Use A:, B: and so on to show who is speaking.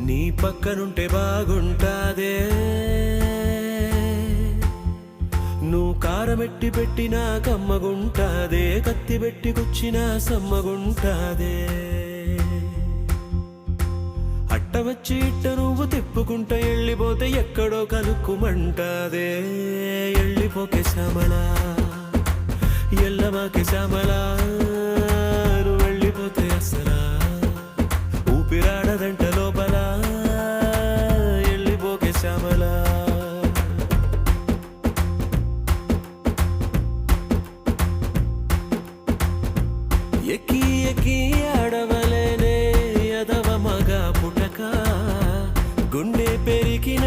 A: నీ పక్కనుంటే బాగుంటాదే, నువ్వు కారమెట్టి పెట్టినా కమ్మగుంటాదే, కత్తి పెట్టి గుచ్చినా సమ్మగుంటాదే. అట్ట వచ్చి ఇట్ట నువ్వు తిప్పుకుంటా వెళ్ళిపోతే ఎక్కడో కలుక్కుమంటాదే. వెళ్ళిపోకే శ్యామలా, ఎల్లమాకే శ్యామలా, నువ్వు వెళ్ళిపోతే అసలా ఊపిరాడదంట లోపల. వెళ్ళిపోకే శ్యామలా. ఎక్కి ఎక్కి ఆడవలేనే ఎదవ మగ పుటక, గుండె పెరిగిన